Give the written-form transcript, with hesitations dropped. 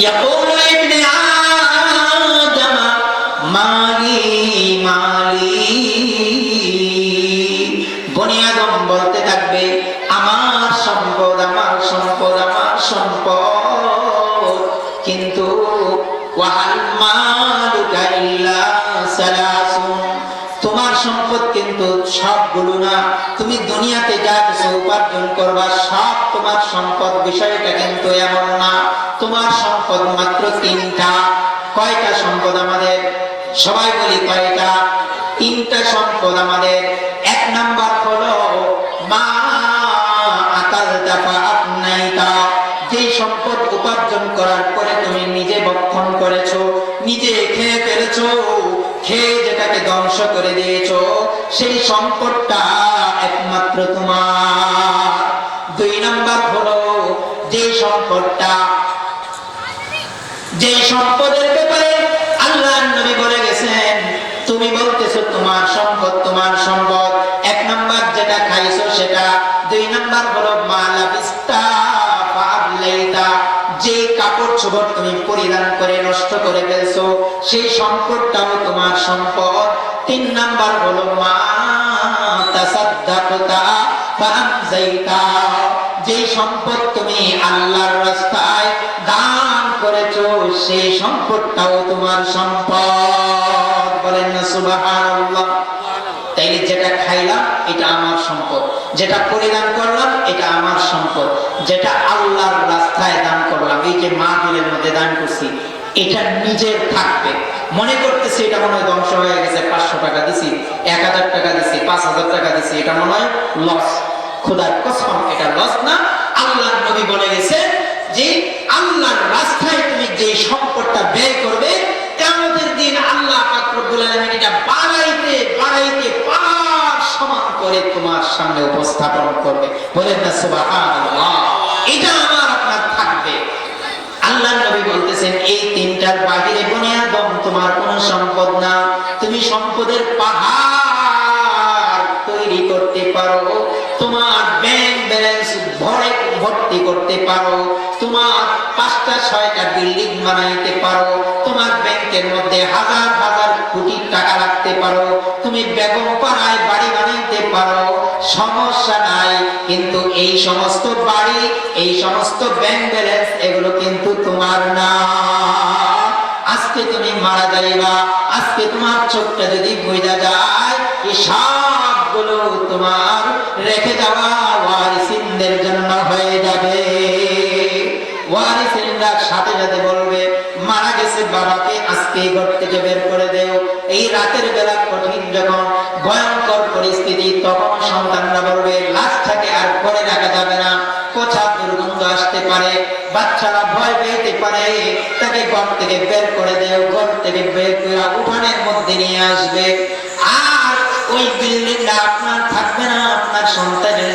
ইয়াকুলু ইবনে আদম মালি মালি, বনি আদম বলতে থাকবে আমার সম্পদ আমার সম্পদ আমার সম্পদ, কিন্তু ওয়াল মালুকা ইল্লা সালাসুন, তোমার সম্পদ কিন্তু সবগুলো না, তুমি দুনিয়াতে যা কিছু উপার্জন করবা সব তোমার সম্পদ, বিষয়টা কিন্তু এমন না। তোমার সম্পদ মাত্র তিনটা। কয়টা সম্পদ আমাদের? সবাই বলি কয়টা? তিনটা সম্পদ আমাদের। এক নাম্বার হলো মা আকালতা ফাআফনাইতা, যে সম্পদ উপার্জন করার পরে তুমি নিজে ভক্ষণ করেছো, নিজে খেয়ে ফেলেছো, খেয়ে যেটাকে ধ্বংস করে দিয়েছো, সেই সম্পদটা একমাত্র তোমার। দুই নাম্বার হলো যে সম্পদটা, যে সম্পদের ব্যাপারে আল্লাহর নবী বলে গেছেন, তুমি বলতেছো তোমার সম্পদ তোমার সম্পদ, এক নাম্বার যেটা খাইছো সেটা। দুই নাম্বার হলো মালাবিস্তা ফাআবলাইতা, যে কাপড় চোপড় তুমি পরিধান করে নষ্ট করে ফেলছো সেই সম্পদটাও তোমার সম্পদ। তিন নাম্বার হলো মা তাসাদ্দাকতা ফাআমজাইতা, যে সম্পদ তুমি আল্লাহর রাস্তায় দান করেছো সেই সম্পদটাও তোমার সম্পদ। বলেন না সুবহানাল্লাহ। তাইলে যেটা খাইলাম এটা আমার সম্পদ, যেটা পরিধান করলাম এটা আমার সম্পদ, যেটা আল্লাহর রাস্তায় দান করলাম, এই যে মাহফিলের মধ্যে দান করছি, এটা নিজের থাকবে। মনে করতেছি এটা মনে হয় ধ্বংস হয়ে গেছে, 500 টাকা দিছি, 1000 টাকা দিছি, 5000 টাকা দিছি, এটা মনে হয় লস। খোদার কসম এটা লস না। আল্লাহর নবী বলে গেছে যে আল্লাহর রাস্তায় তুমি যে সম্পদটা ব্যয় করবে, কিয়ামতের দিন আল্লাহ পাক রব্বুল আলামিন এটা বাড়াইতে বাড়াইতে পাহাড় সমান করে তোমার সামনে উপস্থাপন করবে। বলেন না সুবহানাল্লাহ। এটা আমার আপনার থাকবে। আল্লাহর নবী বলতেছেন এই তিনটার বাহিরে বনি আদম তোমার কোনো সম্পদ না। তুমি সম্পদের পাহাড় তৈরি করতে পারো, তোমার ব্যাংক ব্যালেন্স ভর্তি করতে পারো, তোমার 5টা 6টা বিল্ডিং বানাইতে পারো, তোমার ব্যাংকের মধ্যে হাজার হাজার কোটি টাকা রাখতে পারো, তুমি বেগম পাড়ায় বাড়ি বানাইতে পারো, সমস্যা নাই। কিন্তু এই সমস্ত বাড়ি, এই সমস্ত ব্যাংক ব্যালেন্স এগুলো কিন্তু তোমার না। আজকে তুমি মারা যাইবা, আজকে তোমার চোখটা যদি বুইড়া যায়, এই সবগুলো তোমার রেখে যাওয়া ওয়ারিসিনদের জন্য হয়ে যাবে। ওয়ারিসিনরা সাথে সাথে বলবে মারা গেছে বাবাকে আজকে ঘর থেকে বের করে দেও। এই রাতের বেলা কঠিন যখন ভয়ঙ্কর পরিস্থিতি, তখন সন্তানরা বলবে লাশটাকে আর পরে রাখা যাবে না, কোথা দুর্গন্ধ আসতে পারে, বাচ্চারা ভয় পেতে পারে, তাকে ঘর থেকে বের করে দেও। ঘর থেকে বের করে উঠানের মধ্যে নিয়ে আসবে। আর ওই বিল্ডিংটা আপনার থাকবে না, আপনার সন্তানের